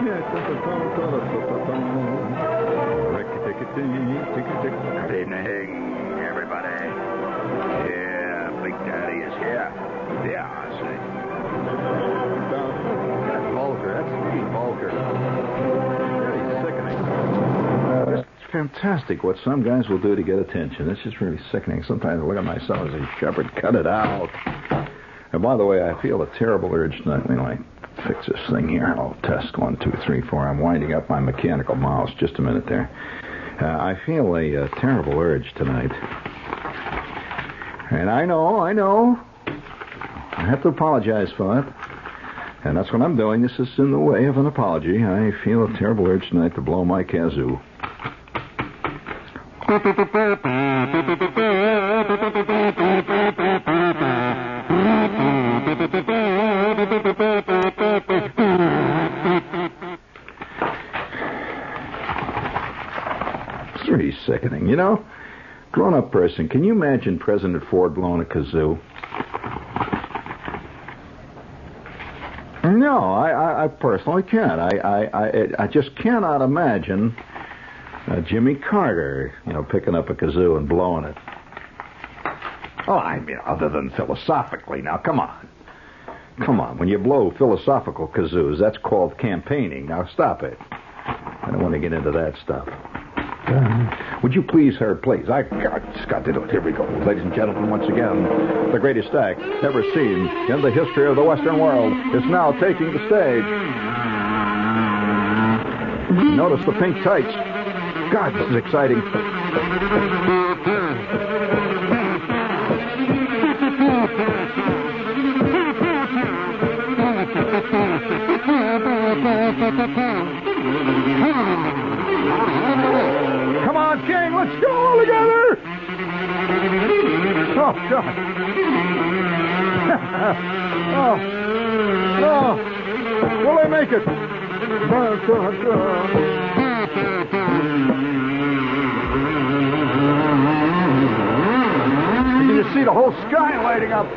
Good evening, everybody. Yeah, Big Daddy is here. Yeah, I see. That's vulgar. That's really vulgar. Very sickening. It's fantastic what some guys will do to get attention. It's just really sickening. Sometimes I look at myself and say, Shepard, cut it out. And by the way, I feel a terrible urge tonight. Let me fix this thing here. I'll test 1, 2, 3, 4. I'm winding up my mechanical mouse. Just a minute there. I feel a terrible urge tonight. And I know. I have to apologize for it. And that's what I'm doing. This is in the way of an apology. I feel a terrible urge tonight to blow my kazoo. It's really sickening. You know, grown-up person, can you imagine President Ford blowing a kazoo? No, I personally can't. I just cannot imagine Jimmy Carter, picking up a kazoo and blowing it. Oh, I mean, other than philosophically. Now, come on. When you blow philosophical kazoos, that's called campaigning. Now, stop it. I don't want to get into that stuff. Would you please, sir, please? I've got to do it. Here we go. Ladies and gentlemen, once again, the greatest act ever seen in the history of the Western world is now taking the stage. Notice the pink tights. God, this is exciting. Come on, King, let's go all together! Oh, God. Oh. Will they make it? Can you see the whole sky lighting up?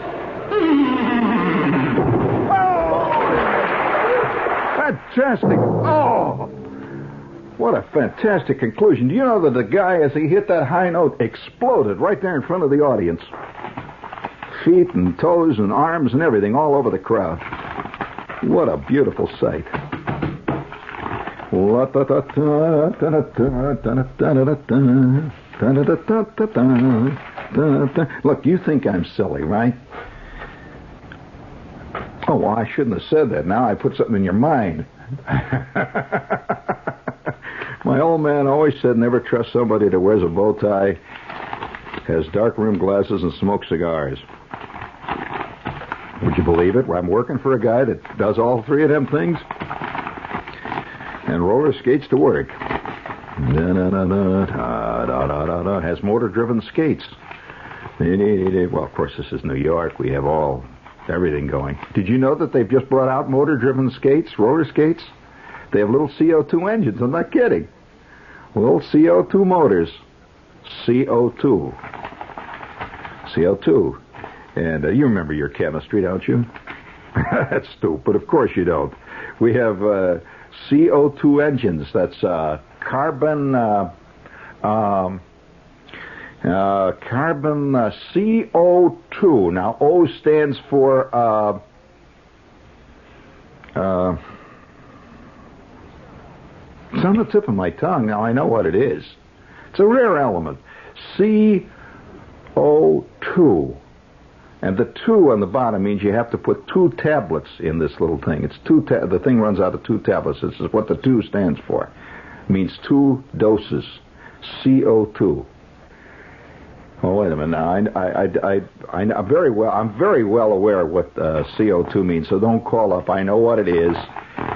Oh! Fantastic. Oh! What a fantastic conclusion. Do you know that the guy, as he hit that high note, exploded right there in front of the audience? Feet and toes and arms and everything all over the crowd. What a beautiful sight. Look, you think I'm silly, right? Oh, well, I shouldn't have said that. Now I put something in your mind. My old man always said never trust somebody that wears a bow tie, has dark rimmed glasses, and smokes cigars. Would you believe it? I'm working for a guy that does all three of them things and roller skates to work. Has motor-driven skates. Well, of course, this is New York. We have everything going. Did you know that they've just brought out motor-driven skates, roller skates? They have little CO2 engines. I'm not kidding. Little CO2 motors. CO2. And you remember your chemistry, don't you? That's stupid. Of course you don't. We have CO2 engines. That's carbon CO2. Now, O stands for... it's on the tip of my tongue. Now I know what it is. It's a rare element. CO2. And the 2 on the bottom means you have to put 2 tablets in this little thing. It's the thing runs out of 2 tablets. This is what the 2 stands for. It means 2 doses. CO2. Oh, wait a minute. Now, I'm very well aware of what CO2 means, so don't call up. I know what it is.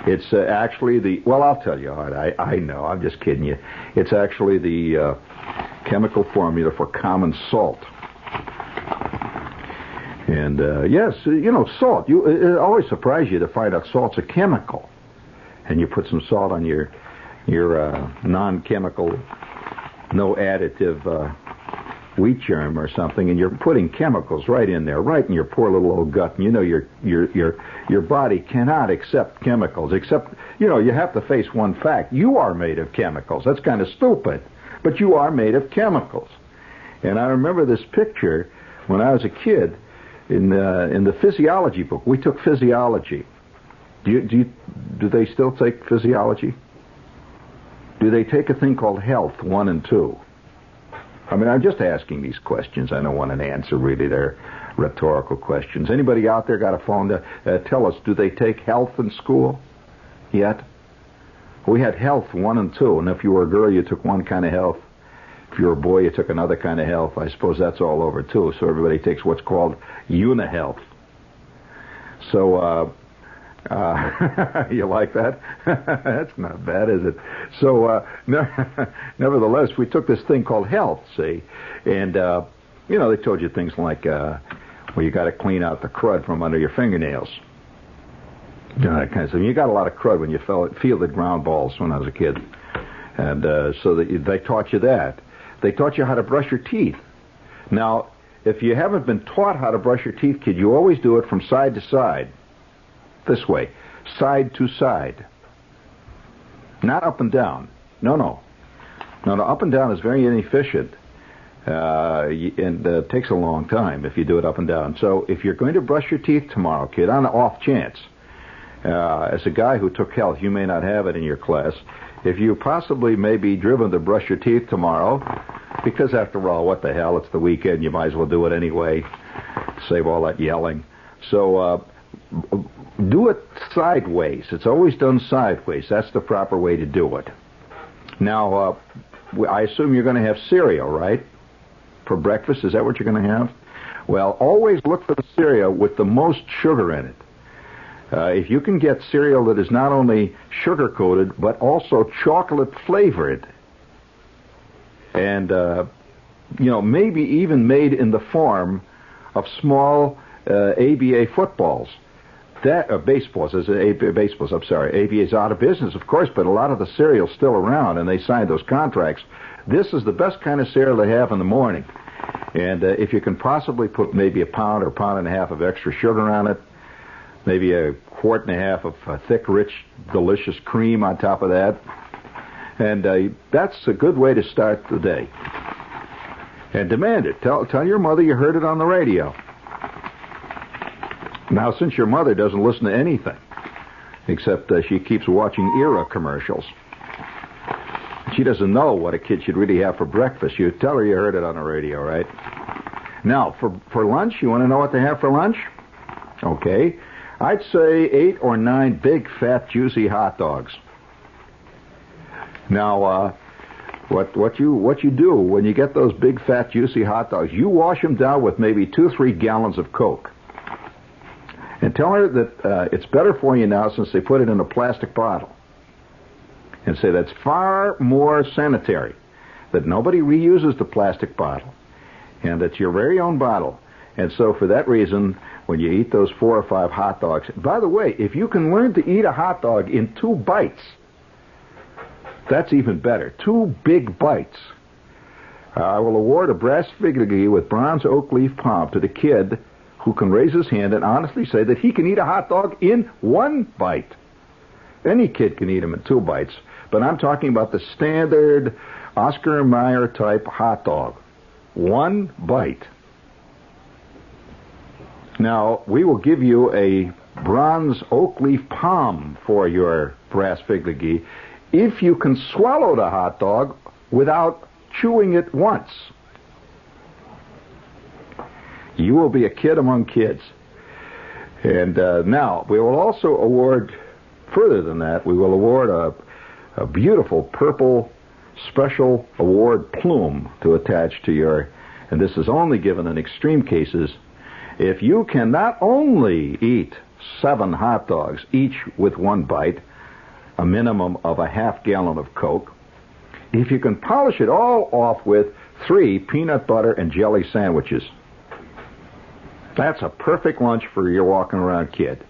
It's actually I'll tell you. I know. I'm just kidding you. It's actually the chemical formula for common salt. And, yes, salt. It always surprises you to find out salt's a chemical. And you put some salt on your non-chemical, no additive wheat germ or something, and you're putting chemicals right in there, right in your poor little old gut, and you know your body cannot accept chemicals, except, you know, you have to face one fact. You are made of chemicals. That's kind of stupid, but you are made of chemicals. And I remember this picture when I was a kid in the physiology book. We took physiology. Do they still take physiology? Do they take a thing called health 1 and 2? I mean, I'm just asking these questions. I don't want an answer, really. They're rhetorical questions. Anybody out there got a phone to tell us, do they take health in school yet? We had health 1 and 2, and if you were a girl, you took one kind of health. If you were a boy, you took another kind of health. I suppose that's all over, too. So everybody takes what's called unihealth. So, you like that? That's not bad, is it? So, nevertheless, we took this thing called health, see? And, you know, they told you things like, well, you got to clean out the crud from under your fingernails. You know, that kind of stuff. You got a lot of crud when you fielded ground balls when I was a kid. And so they taught you that. They taught you how to brush your teeth. Now, if you haven't been taught how to brush your teeth, kid, you always do it from side to side. This way, side to side. Not up and down. No, up and down is very inefficient. And takes a long time if you do it up and down. So if you're going to brush your teeth tomorrow, kid, on the off chance, as a guy who took health, you may not have it in your class, if you possibly may be driven to brush your teeth tomorrow, because after all, what the hell, it's the weekend, you might as well do it anyway, save all that yelling. So, do it sideways. It's always done sideways. That's the proper way to do it. Now, I assume you're going to have cereal, right? For breakfast, is that what you're going to have? Well, always look for the cereal with the most sugar in it. If you can get cereal that is not only sugar-coated, but also chocolate-flavored, and, you know, maybe even made in the form of small ABA footballs. Baseballs, I'm sorry. ABA's out of business, of course, but a lot of the cereal's still around, and they signed those contracts. This is the best kind of cereal they have in the morning. And if you can possibly put maybe a pound or pound and a half of extra sugar on it, maybe a quart and a half of thick, rich, delicious cream on top of that, and that's a good way to start the day. And demand it. Tell your mother you heard it on the radio. Now, since your mother doesn't listen to anything, except she keeps watching Era commercials, she doesn't know what a kid should really have for breakfast. You tell her you heard it on the radio, right? Now, for lunch, you want to know what they have for lunch? Okay. I'd say 8 or 9 big, fat, juicy hot dogs. Now, what you do when you get those big, fat, juicy hot dogs, you wash them down with maybe 2-3 gallons of Coke. And tell her that it's better for you now since they put it in a plastic bottle. And say that's far more sanitary, that nobody reuses the plastic bottle, and it's your very own bottle. And so for that reason, when you eat those 4 or 5 hot dogs, by the way, if you can learn to eat a hot dog in 2 bites, that's even better. 2 big bites. I will award a brass figurine with bronze oak leaf palm to the kid who can raise his hand and honestly say that he can eat a hot dog in 1 bite. Any kid can eat them in 2 bites, but I'm talking about the standard Oscar Mayer type hot dog. 1 bite. Now, we will give you a bronze oak leaf palm for your brass figurine if you can swallow the hot dog without chewing it once. You will be a kid among kids. And now, we will also award, further than that, we will award a beautiful purple special award plume to attach to your, and this is only given in extreme cases, if you can not only eat 7 hot dogs, each with 1 bite, a minimum of a half gallon of Coke, if you can polish it all off with 3 peanut butter and jelly sandwiches. That's a perfect lunch for your walking around kid.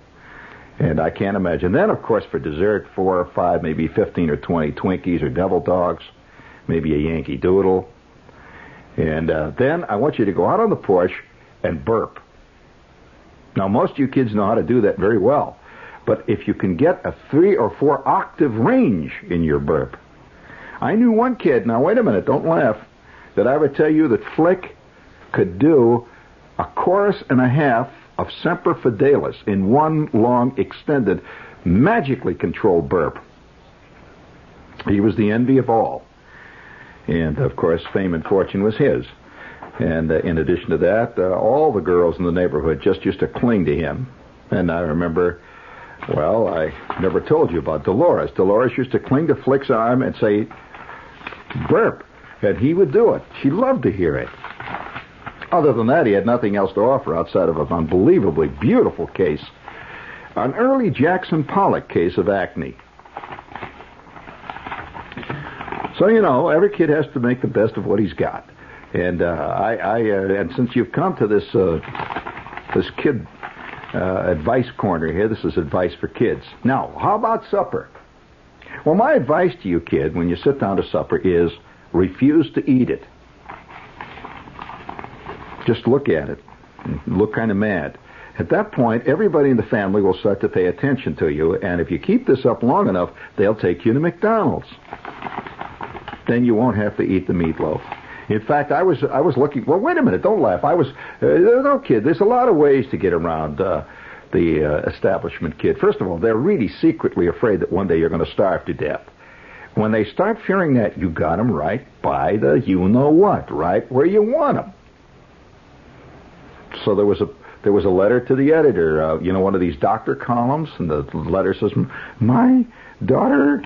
And I can't imagine. Then, of course, for dessert, 4 or 5, maybe 15 or 20 Twinkies or Devil Dogs, maybe a Yankee Doodle. And then I want you to go out on the porch and burp. Now, most of you kids know how to do that very well. But if you can get a 3 or 4 octave range in your burp. I knew one kid, now wait a minute, don't laugh, that I would tell you that Flick could do a chorus and a half of Semper Fidelis in one long, extended, magically controlled burp. He was the envy of all. And, of course, fame and fortune was his. And in addition to that, all the girls in the neighborhood just used to cling to him. And I remember, well, I never told you about Dolores. Dolores used to cling to Flick's arm and say, burp. And he would do it. She loved to hear it. Other than that, he had nothing else to offer outside of an unbelievably beautiful case. An early Jackson Pollock case of acne. So, you know, every kid has to make the best of what he's got. And and since you've come to this kid advice corner here, this is advice for kids. Now, how about supper? Well, my advice to you, kid, when you sit down to supper is refuse to eat it. Just look at it. Look kind of mad. At that point, everybody in the family will start to pay attention to you, and if you keep this up long enough, they'll take you to McDonald's. Then you won't have to eat the meatloaf. In fact, I was looking. Well, wait a minute! Don't laugh. No, kid. There's a lot of ways to get around the establishment kid. First of all, they're really secretly afraid that one day you're going to starve to death. When they start fearing that, you got them right by the you-know-what, right where you want them. So there was a letter to the editor, one of these doctor columns, and the letter says, "My daughter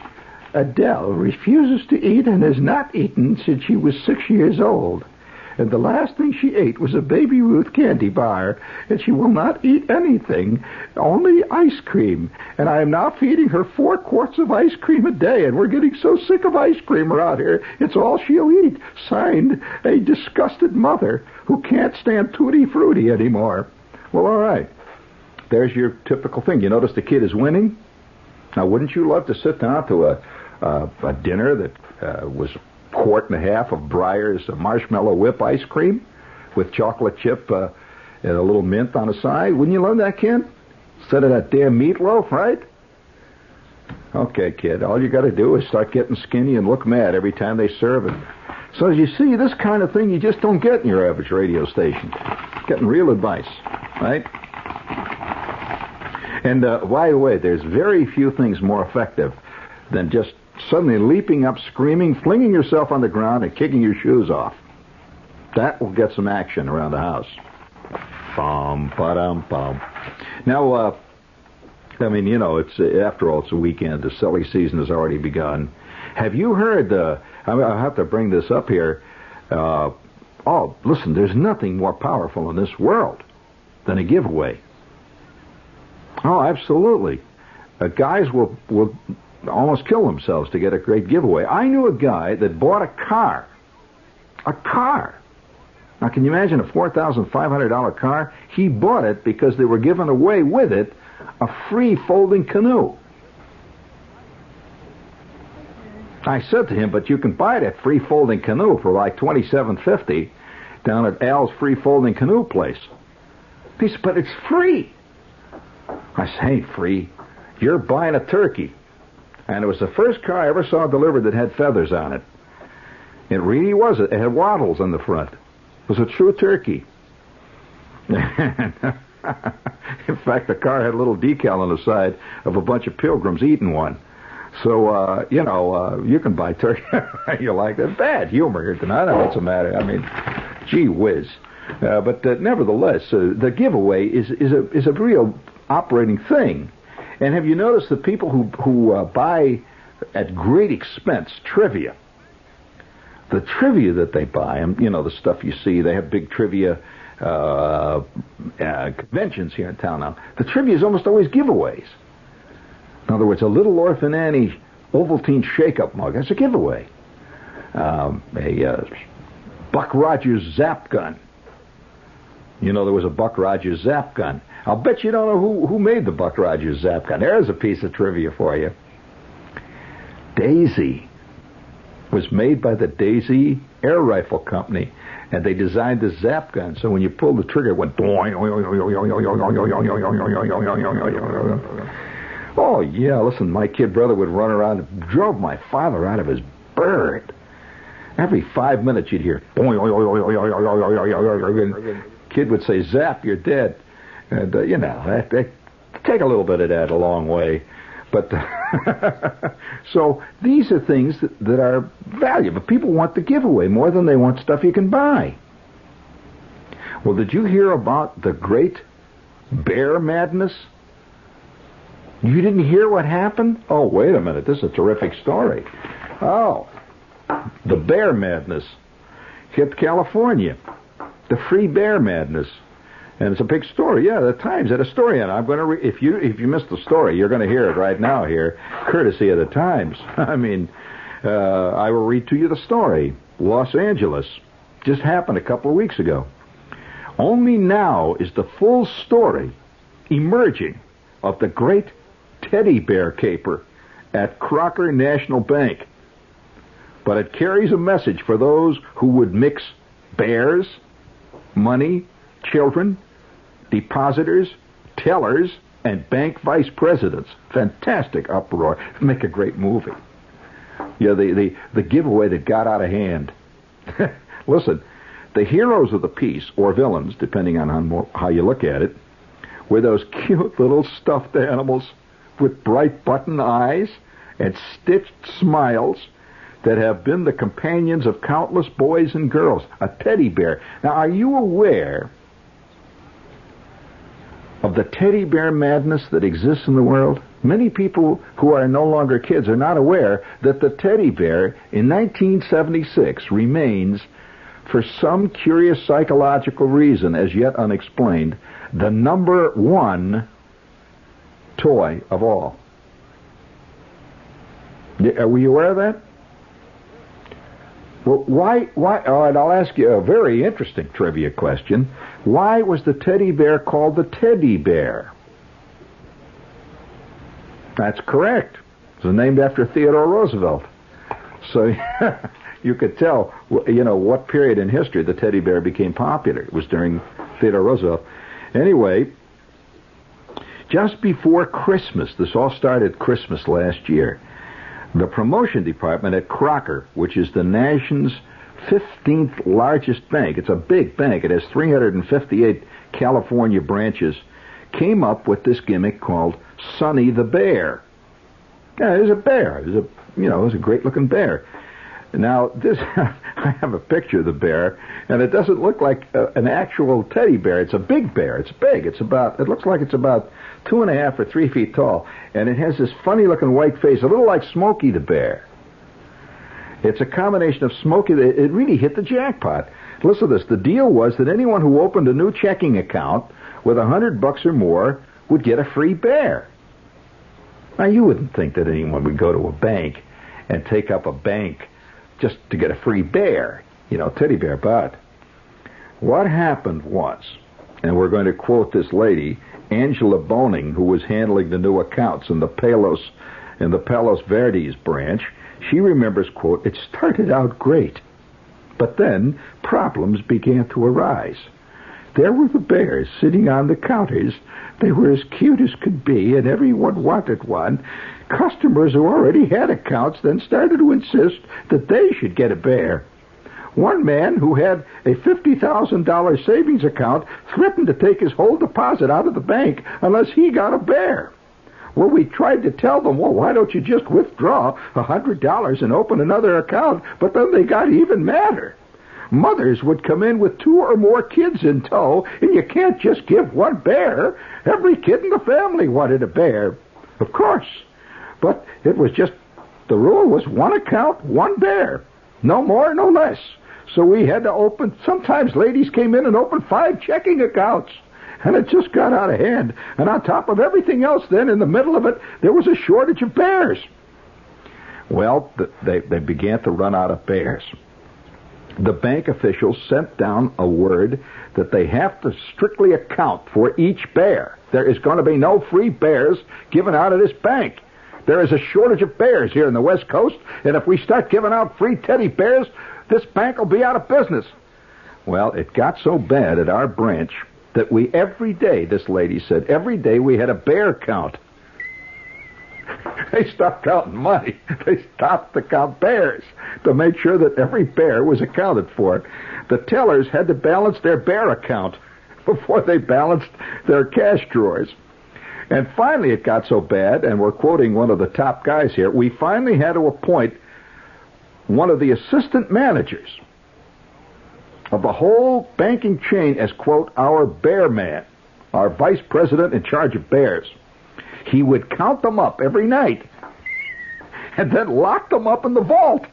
Adele refuses to eat and has not eaten since she was 6 years old. And the last thing she ate was a Baby Ruth candy bar, and she will not eat anything, only ice cream. And I am now feeding her 4 quarts of ice cream a day, and we're getting so sick of ice cream around here, it's all she'll eat. Signed, a disgusted mother who can't stand Tutti Frutti anymore." Well, all right. There's your typical thing. You notice the kid is winning? Now, wouldn't you love to sit down to a dinner that was a quart and a half of Breyer's marshmallow whip ice cream with chocolate chip and a little mint on the side? Wouldn't you love that, kid? Instead of that damn meatloaf, right? Okay, kid, all you got to do is start getting skinny and look mad every time they serve it. So as you see, this kind of thing you just don't get in your average radio station. Getting real advice, right? And by the way, there's very few things more effective than just suddenly leaping up, screaming, flinging yourself on the ground, and kicking your shoes off. That will get some action around the house. Bum, ba-dum, bum. Now, it's after all, it's a weekend. The silly season has already begun. Have you heard I'll have to bring this up here. Listen, there's nothing more powerful in this world than a giveaway. Oh, absolutely. Guys will almost kill themselves to get a great giveaway. I knew a guy that bought a car. A car. Now, can you imagine a $4,500 car? He bought it because they were giving away with it a free folding canoe. I said to him, but you can buy that free folding canoe for like $27.50 down at Al's free folding canoe place. He said, but it's free. I said, hey, free. You're buying a turkey. And it was the first car I ever saw delivered that had feathers on it. It really was. It had wattles on the front. It was a true turkey. In fact, the car had a little decal on the side of a bunch of pilgrims eating one. So, you can buy turkey. You like that? Bad humor here tonight. I don't know what's the matter. I mean, gee whiz. But nevertheless, the giveaway is a real operating thing. And have you noticed the people who buy at great expense trivia? The trivia that they buy, and the stuff you see, they have big trivia conventions here in town now. The trivia is almost always giveaways. In other words, a Little Orphan Annie Ovaltine shake-up mug, that's a giveaway. A Buck Rogers zap gun. There was a Buck Rogers zap gun. I'll bet you don't know who made the Buck Rogers zap gun. There's a piece of trivia for you. Daisy was made by the Daisy Air Rifle Company. And they designed this zap gun, so when you pulled the trigger, it went doing. Oh, yeah, listen, my kid brother would run around and drove my father out of his bird. Every 5 minutes you'd hear, kid would say, zap, you're dead. And, they take a little bit of that a long way. But so these are things that are valuable. People want the giveaway more than they want stuff you can buy. Well, did you hear about the great bear madness? You didn't hear what happened? Oh, wait a minute. This is a terrific story. Oh, the bear madness hit California. The free bear madness. And it's a big story. Yeah, the Times had a story on it. I'm going to if you missed the story, you're going to hear it right now here, courtesy of the Times. I mean, I will read to you the story. Los Angeles. Just happened a couple of weeks ago. Only now is the full story emerging of the great teddy bear caper at Crocker National Bank. But it carries a message for those who would mix bears, money, children, depositors, tellers, and bank vice presidents. Fantastic uproar. Make a great movie. Yeah, the giveaway that got out of hand. Listen, the heroes of the piece, or villains, depending on how you look at it, were those cute little stuffed animals with bright button eyes and stitched smiles that have been the companions of countless boys and girls. A teddy bear. Now, are you aware of the teddy bear madness that exists in the world? Many people who are no longer kids are not aware that the teddy bear in 1976 remains, for some curious psychological reason as yet unexplained, the number one toy of all. Were you aware of that? Well, why, all right, I'll ask you a very interesting trivia question. Why was the teddy bear called the teddy bear? That's correct. It was named after Theodore Roosevelt. So you could tell, what period in history the teddy bear became popular. It was during Theodore Roosevelt. Anyway, just before Christmas, this all started Christmas last year, the promotion department at Crocker, which is the nation's 15th largest bank, it's a big bank, it has 358 California branches, came up with this gimmick called Sonny the Bear. Yeah, it was a bear. It was a great-looking bear. Now, I have a picture of the bear, and it doesn't look like an actual teddy bear. It's a big bear. It's big. It looks like it's about 2.5 or 3 feet tall, and it has this funny-looking white face, a little like Smokey the Bear. It's a combination of Smokey. It really hit the jackpot. Listen to this. The deal was that anyone who opened a new checking account with $100 or more would get a free bear. Now, you wouldn't think that anyone would go to a bank and take up a bank just to get a free bear, teddy bear. But what happened was, and we're going to quote this lady, Angela Boning, who was handling the new accounts in the Palos Verdes branch. She remembers, quote, "It started out great, but then problems began to arise. There were the bears sitting on the counters. They were as cute as could be, and everyone wanted one. Customers who already had accounts then started to insist that they should get a bear. One man who had a $50,000 savings account threatened to take his whole deposit out of the bank unless he got a bear. Well, we tried to tell them, well, why don't you just withdraw $100 and open another account? But then they got even madder. Mothers would come in with 2 or more kids in tow, and you can't just give one bear. Every kid in the family wanted a bear. Of course. But it was just, the rule was 1 account, 1 bear. No more, no less. So we had to open, sometimes ladies came in and opened 5 checking accounts. And it just got out of hand. And on top of everything else then, in the middle of it, there was a shortage of bears. Well, they began to run out of bears. The bank officials sent down a word that they have to strictly account for each bear. There is going to be no free bears given out of this bank. There is a shortage of bears here in the West Coast, and if we start giving out free teddy bears, this bank will be out of business. Well, it got so bad at our branch that every day, this lady said, every day we had a bear count. They stopped counting money. They stopped to count bears to make sure that every bear was accounted for. The tellers had to balance their bear account before they balanced their cash drawers. And finally it got so bad, and we're quoting one of the top guys here, we finally had to appoint one of the assistant managers of the whole banking chain as, quote, our bear man, our vice president in charge of bears. He would count them up every night and then lock them up in the vault.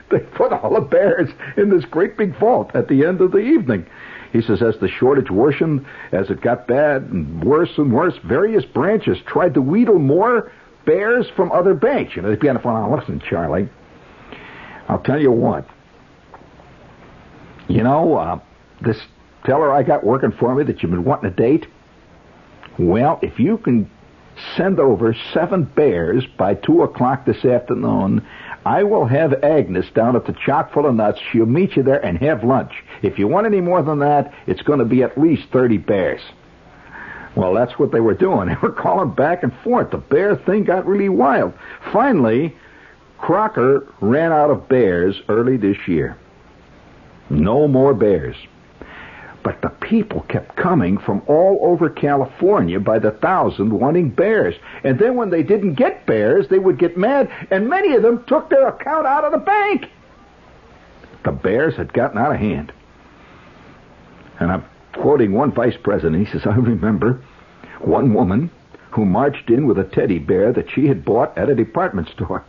They put all the bears in this great big vault at the end of the evening. He says, as the shortage worsened, as it got bad and worse, various branches tried to wheedle more bears from other banks. You know, they'd be on the phone, listen, Charlie, I'll tell you what. You know, this teller I got working for me that you've been wanting to date, well, if you can send over 7 bears by 2 o'clock this afternoon, I will have Agnes down at the Chock full of Nuts. She'll meet you there and have lunch. If you want any more than that, it's going to be at least 30 bears. Well, that's what they were doing. They were calling back and forth. The bear thing got really wild. Finally, Crocker ran out of bears early this year. No more bears. But the people kept coming from all over California by the thousand wanting bears. And then when they didn't get bears, they would get mad, and many of them took their account out of the bank. The bears had gotten out of hand. And I'm quoting one vice president. He says, I remember one woman who marched in with a teddy bear that she had bought at a department store.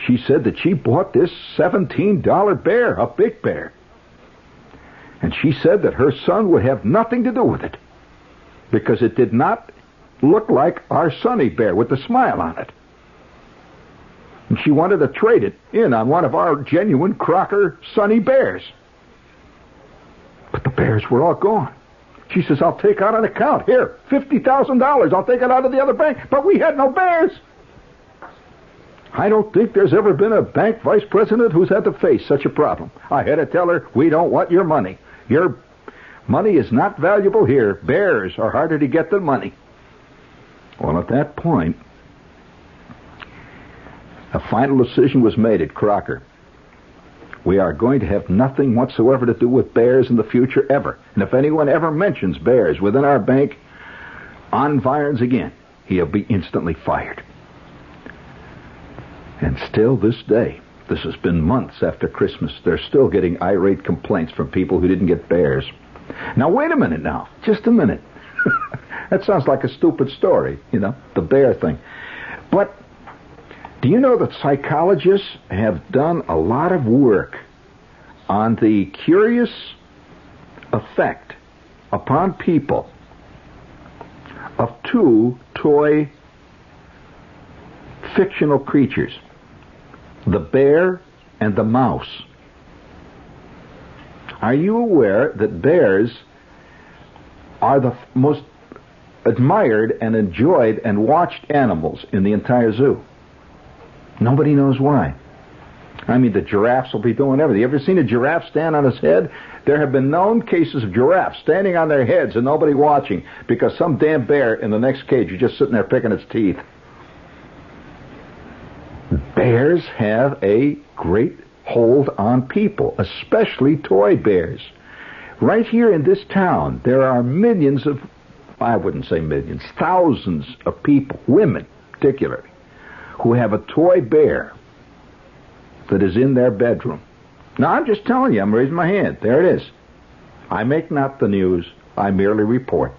She said that she bought this $17 bear, a big bear. And she said that her son would have nothing to do with it because it did not look like our Sonny bear with the smile on it. And she wanted to trade it in on one of our genuine Crocker Sonny bears. But the bears were all gone. She says, I'll take out an account. Here, $50,000. I'll take it out of the other bank. But we had no bears. I don't think there's ever been a bank vice president who's had to face such a problem. I had to tell her, we don't want your money. Your money is not valuable here. Bears are harder to get than money. Well, at that point, a final decision was made at Crocker. We are going to have nothing whatsoever to do with bears in the future, ever. And if anyone ever mentions bears within our bank, on Virons again, he'll be instantly fired. And still this day, this has been months after Christmas, they're still getting irate complaints from people who didn't get bears. Now, wait a minute now. Just a minute. That sounds like a stupid story, you know, the bear thing. But do you know that psychologists have done a lot of work on the curious effect upon people of 2 toy fictional creatures, the bear and the mouse? Are you aware that bears are the most admired and enjoyed and watched animals in the entire zoo? Nobody knows why. I mean, the giraffes will be doing everything. You ever seen a giraffe stand on his head? There have been known cases of giraffes standing on their heads and nobody watching because some damn bear in the next cage is just sitting there picking its teeth. Bears have a great hold on people, especially toy bears. Right here in this town, there are millions of, I wouldn't say millions, thousands of people, women particularly, who have a toy bear that is in their bedroom. Now, I'm just telling you, I'm raising my hand. There it is. I make not the news. I merely report.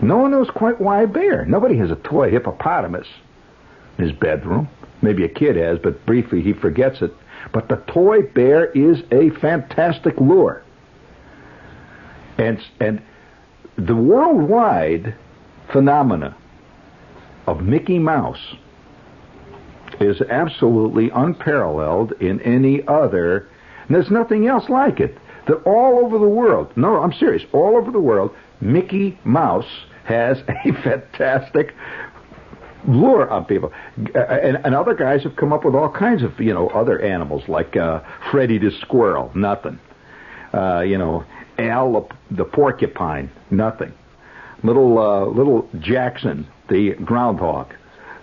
No one knows quite why a bear. Nobody has a toy hippopotamus in his bedroom. Maybe a kid has, but briefly he forgets it. But the toy bear is a fantastic lure. And the worldwide phenomena of Mickey Mouse is absolutely unparalleled in any other, and there's nothing else like it. That all over the world, no, I'm serious, all over the world, Mickey Mouse has a fantastic lure on people. And other guys have come up with all kinds of, other animals, like Freddy the Squirrel, nothing. Al the porcupine, nothing. Little Jackson the groundhog,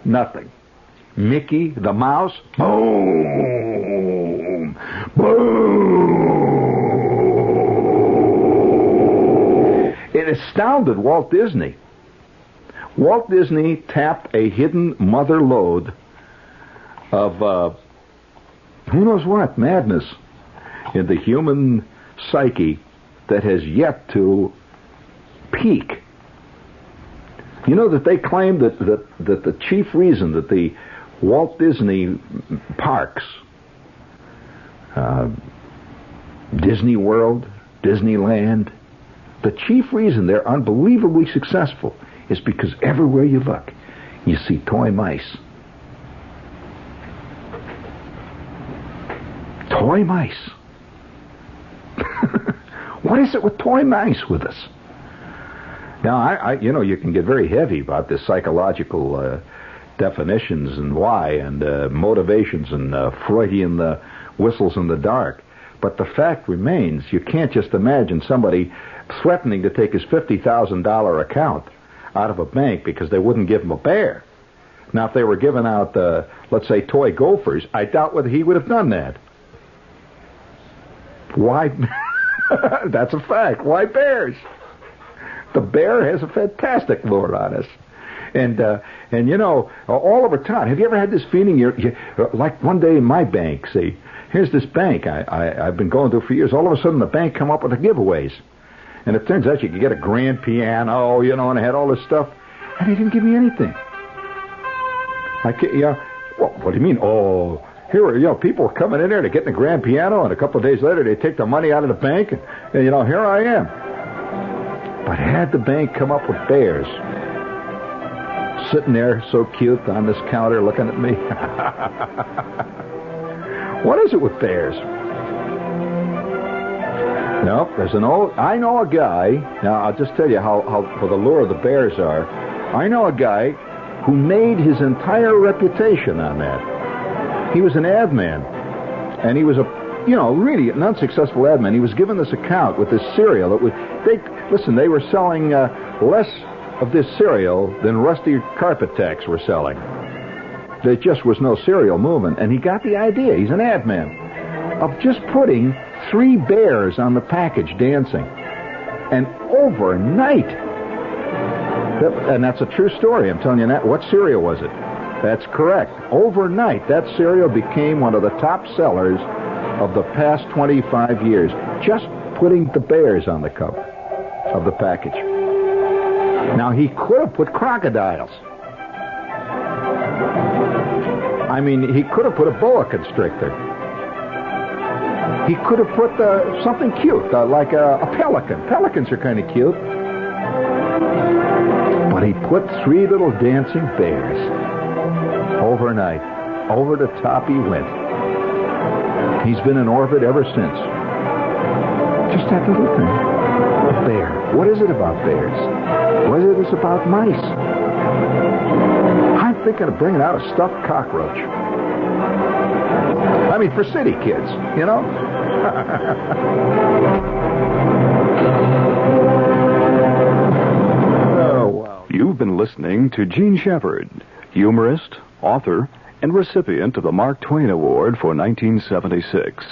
nothing. Mickey the mouse, boom, boom. It astounded Walt Disney. Walt Disney tapped a hidden mother lode of who knows what, madness in the human psyche that has yet to peak. You know that they claim that the chief reason that the Walt Disney parks, Disney World, Disneyland, the chief reason they're unbelievably successful is because everywhere you look, you see toy mice. Toy mice. What is it with toy mice with us? Now, you can get very heavy about this psychological definitions and why and motivations and Freudian whistles in the dark. But the fact remains, you can't just imagine somebody threatening to take his $50,000 account out of a bank because they wouldn't give him a bear. Now, if they were giving out, let's say, toy gophers, I doubt whether he would have done that. Why? That's a fact. Why bears? The bear has a fantastic lure on us. And all over town. Have you ever had this feeling, you like one day in my bank, see, here's this bank I've been going to for years. All of a sudden the bank come up with the giveaways. And it turns out you could get a grand piano, and I had all this stuff. And they didn't give me anything. Well, what do you mean? Oh, here are, people are coming in there to get in the grand piano, and a couple of days later they take the money out of the bank, and here I am. But had the bank come up with bears, sitting there so cute on this counter looking at me. What is it with bears? No, I know a guy, now I'll just tell you how the lure of the bears are. I know a guy who made his entire reputation on that. He was an ad man, and he was really an unsuccessful ad man. He was given this account with this cereal. They were selling less of this cereal than Rusty Carpet Tacks were selling. There just was no cereal movement, and he got the idea, he's an ad man, of just putting 3 bears on the package dancing. And overnight, and that's a true story, I'm telling you that. What cereal was it? That's correct. Overnight, that cereal became one of the top sellers of the past 25 years. Just putting the bears on the cover of the package. Now, he could have put crocodiles. I mean, he could have put a boa constrictor. He could have put something cute, like a pelican. Pelicans are kind of cute. But he put 3 little dancing bears. Overnight. Over the top he went. He's been in orbit ever since. Just that little thing. A bear. What is it about bears? What is it about mice? I'm thinking of bringing out a stuffed cockroach. I mean, for city kids, Oh, wow. You've been listening to Gene Shepard, humorist, author, and recipient of the Mark Twain Award for 1976.